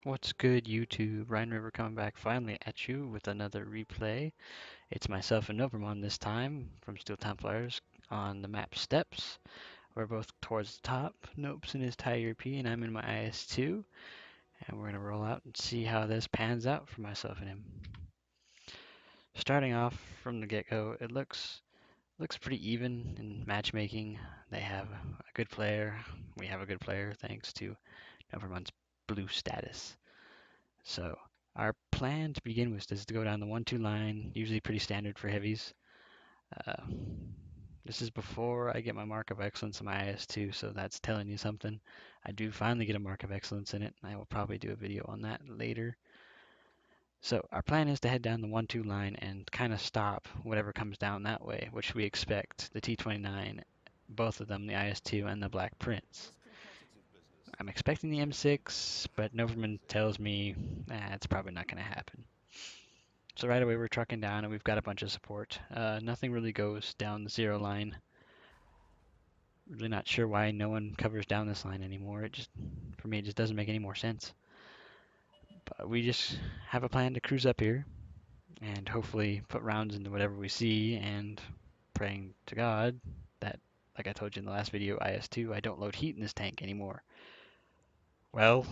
What's good, YouTube? Ryan River coming back finally at you with another replay. It's myself and Nopermon this time from Steel Templars on the map Steps. We're both towards the top. Nope's in his Thai European, I'm in my IS-2, and we're gonna roll out and see how this pans out for myself and him. Starting off from the get-go, it looks pretty even in matchmaking. They have a good player. We have a good player thanks to Nopermon's blue status. So our plan to begin with is to go down the 1-2 line, usually pretty standard for heavies. Uh, this is before I get my Mark of Excellence in my IS-2, so that's telling you something. I do finally get a Mark of Excellence in it, and I will probably do a video on that later. So our plan is to head down the 1-2 line and kind of stop whatever comes down that way, which we expect, the T-29, both of them, the IS-2 and the Black Prince. I'm expecting the M6, but Noverman tells me it's probably not going to happen. So right away we're trucking down and we've got a bunch of support. Nothing really goes down the 0 line. Really not sure why no one covers down this line anymore. For me, it just doesn't make any more sense. But we just have a plan to cruise up here and hopefully put rounds into whatever we see, and praying to God that, like I told you in the last video, IS-2, I don't load heat in this tank anymore. Well,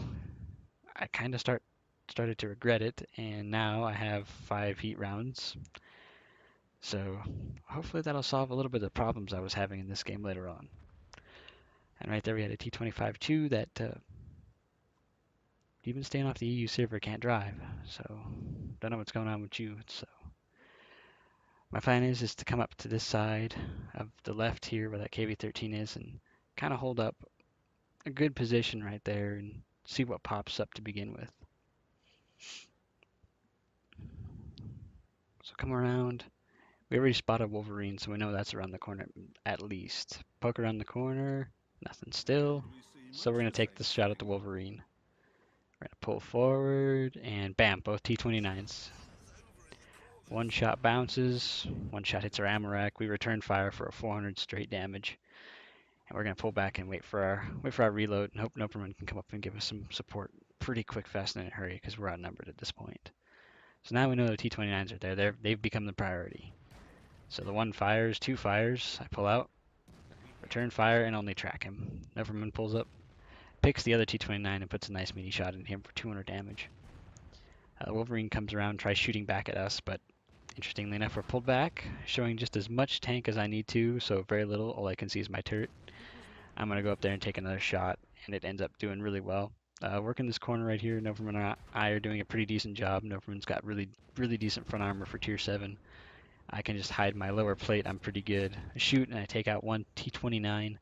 I kind of started to regret it, and now I have 5 heat rounds. So hopefully that'll solve a little bit of the problems I was having in this game later on. And right there we had a T25-2 that even staying off the EU server can't drive. So don't know what's going on with you. So my plan is to come up to this side of the left here where that KV-13 is and kind of hold up a good position right there and see what pops up to begin with. So come around. We already spotted Wolverine, so we know that's around the corner at least. Poke around the corner, nothing still. So we're going to take this shot at the Wolverine. We're going to pull forward, and bam, both T-29s. One shot bounces, one shot hits our ammo rack. We return fire for a 400 straight damage. And we're going to pull back and wait for our reload and hope Nopermon can come up and give us some support pretty quick, fast, and in a hurry because we're outnumbered at this point. So now we know the T-29s are there. They've become the priority. So the one fires, 2 fires. I pull out, return fire, and only track him. Nopermon pulls up, picks the other T-29 and puts a nice meaty shot in him for 200 damage. Wolverine comes around, tries shooting back at us, but interestingly enough, we're pulled back, showing just as much tank as I need to, so very little. All I can see is my turret. I'm going to go up there and take another shot, and it ends up doing really well. Working this corner right here, Nopermon and I are doing a pretty decent job. Nopermon's got really decent front armor for tier 7. I can just hide my lower plate. I'm pretty good. I shoot and I take out one T-29.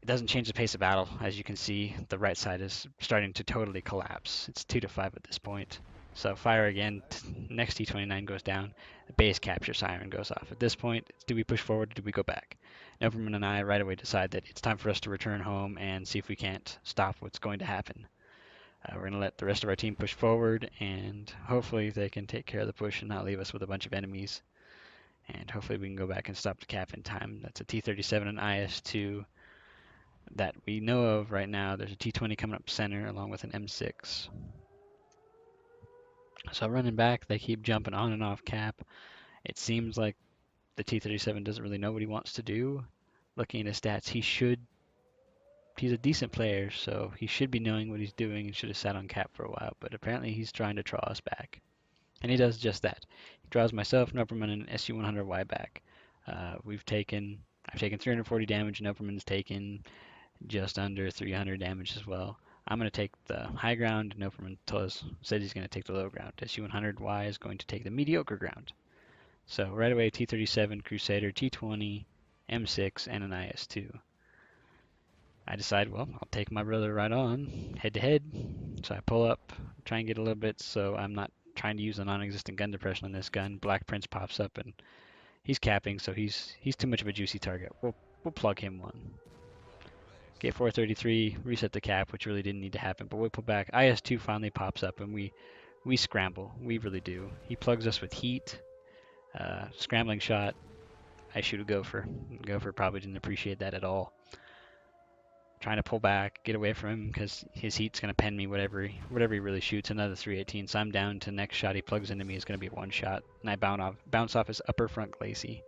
It doesn't change the pace of battle. As you can see, the right side is starting to totally collapse. It's 2-5 at this point. So fire again, next T-29 goes down, the base capture siren goes off. At this point, do we push forward or do we go back? Nopermon and I right away decide that it's time for us to return home and see if we can't stop what's going to happen. We're going to let the rest of our team push forward, and hopefully they can take care of the push and not leave us with a bunch of enemies. And hopefully we can go back and stop the cap in time. That's a T-37 and IS-2 that we know of right now. There's a T-20 coming up center along with an M6. So running back, they keep jumping on and off cap. It seems like the T-37 doesn't really know what he wants to do. Looking at his stats, he's a decent player, so he should be knowing what he's doing and should have sat on cap for a while, but apparently he's trying to draw us back. And he does just that. He draws myself, Nopermon, and SU-100Y back. I've taken 340 damage, Nopermon's taken just under 300 damage as well. I'm going to take the high ground. Nopermon said he's going to take the low ground. SU-100Y is going to take the mediocre ground. So right away, T-37, Crusader, T-20, M6, and an IS-2. I decide, well, I'll take my brother right on, head to head. So I pull up, try and get a little bit so I'm not trying to use a non-existent gun depression on this gun. Black Prince pops up and he's capping, so he's too much of a juicy target. We'll plug him one. Get 433, reset the cap, which really didn't need to happen, but we pull back. IS-2 finally pops up, and we scramble. We really do. He plugs us with heat. Scrambling shot. I shoot a gopher. Gopher probably didn't appreciate that at all. trying to pull back, get away from him because his heat's going to pen me whatever he really shoots. Another 318, so I'm down to next shot he plugs into me is going to be one shot, and I bounce off his upper front glacis.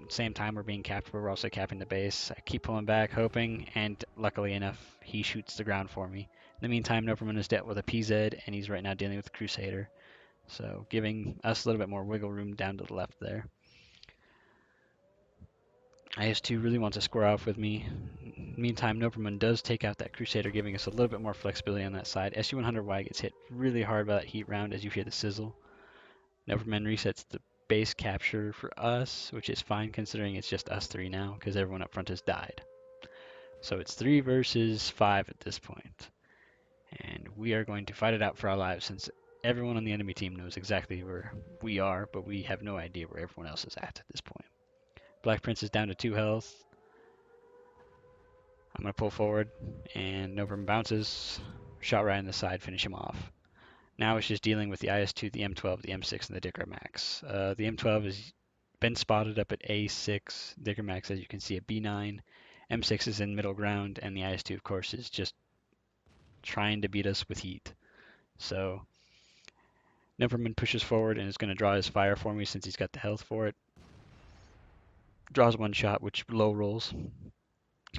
Same time we're being capped, but we're also capping the base. I keep pulling back, hoping, and luckily enough, he shoots the ground for me. In the meantime, Nopermon is dealt with a PZ, and he's right now dealing with the Crusader, so giving us a little bit more wiggle room down to the left there. IS-2 really wants to square off with me. Meantime, Nopermon does take out that Crusader, giving us a little bit more flexibility on that side. SU-100Y gets hit really hard by that heat round as you hear the sizzle. Nopermon resets the base capture for us, which is fine considering it's just us three now because everyone up front has died. So it's 3 versus 5 at this point. And we are going to fight it out for our lives since everyone on the enemy team knows exactly where we are, but we have no idea where everyone else is at this point. Black Prince is down to 2 health. I'm going to pull forward, and Nopermon bounces. Shot right in the side, finish him off. Now it's just dealing with the IS-2, the M12, the M6, and the Dicker Max. The M12 has been spotted up at A6. Dicker Max, as you can see, at B9. M6 is in middle ground, and the IS-2, of course, is just trying to beat us with heat. So Nopermon pushes forward and is going to draw his fire for me since he's got the health for it. Draws one shot, which low rolls.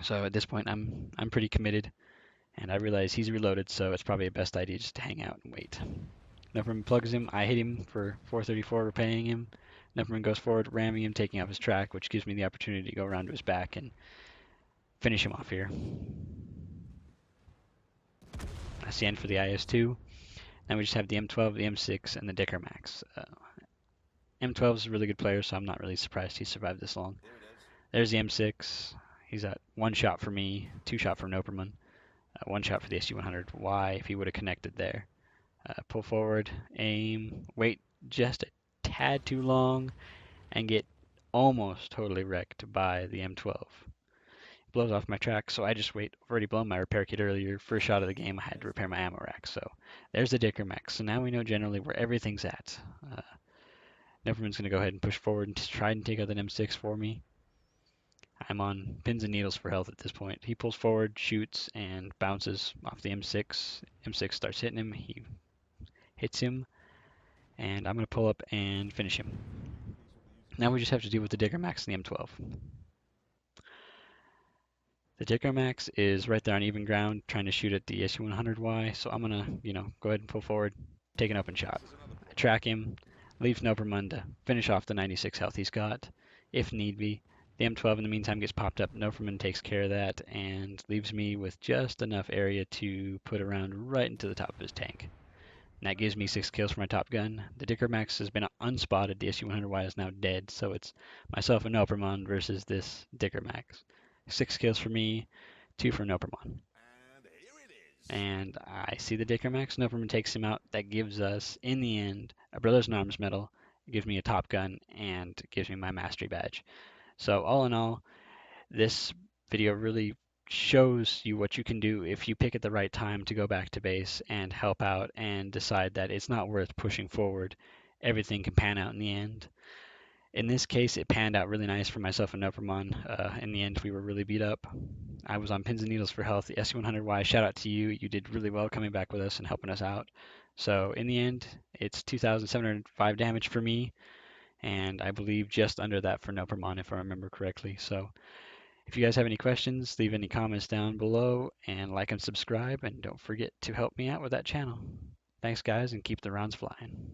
So at this point, I'm pretty committed, and I realize he's reloaded, so it's probably a best idea just to hang out and wait. Nopermon plugs him. I hit him for 434, repaying him. Nopermon goes forward, ramming him, taking off his track, which gives me the opportunity to go around to his back and finish him off here. That's the end for the IS-2. Now we just have the M12, the M6, and the Dicker Max. M12 is a really good player, so I'm not really surprised he survived this long. There's the M6. He's at 1 shot for me, 2 shot for Nopermon, 1 shot for the SU-100Y if he would have connected there. Pull forward, aim, wait just a tad too long, and get almost totally wrecked by the M12. Blows off my track, so I just wait. I've already blown my repair kit earlier. First shot of the game, I had to repair my ammo rack. So there's the Dicker Max. So now we know generally where everything's at. Neverman's going to go ahead and push forward and try and take out the M6 for me. I'm on pins and needles for health at this point. He pulls forward, shoots, and bounces off the M6. M6 starts hitting him. He hits him, and I'm going to pull up and finish him. Now we just have to deal with the Dicker Max and the M12. The Dicker Max is right there on even ground, trying to shoot at the SU-100Y, so I'm gonna, go ahead and pull forward, take an open shot. I track him, leaves Nopermon to finish off the 96 health he's got, if need be. The M12 in the meantime gets popped up. Nopermon takes care of that and leaves me with just enough area to put around right into the top of his tank. And that gives me 6 kills for my top gun. The Dicker Max has been unspotted. The SU-100Y is now dead, so it's myself and Nopermon versus this Dicker Max. 6 kills for me, 2 for Nopermon. And I see the Dicker Max. Nopermon takes him out. That gives us, in the end, a Brothers in Arms medal. It gives me a top gun and gives me my mastery badge. So all in all, this video really shows you what you can do if you pick at the right time to go back to base and help out and decide that it's not worth pushing forward. Everything can pan out in the end. In this case, it panned out really nice for myself and Nopermon. In the end, we were really beat up. I was on pins and needles for health. The SU-100Y, shout out to you. You did really well coming back with us and helping us out. So in the end, it's 2,705 damage for me, and I believe just under that for Nopermon, if I remember correctly. So if you guys have any questions, leave any comments down below, and like and subscribe, and don't forget to help me out with that channel. Thanks, guys, and keep the rounds flying.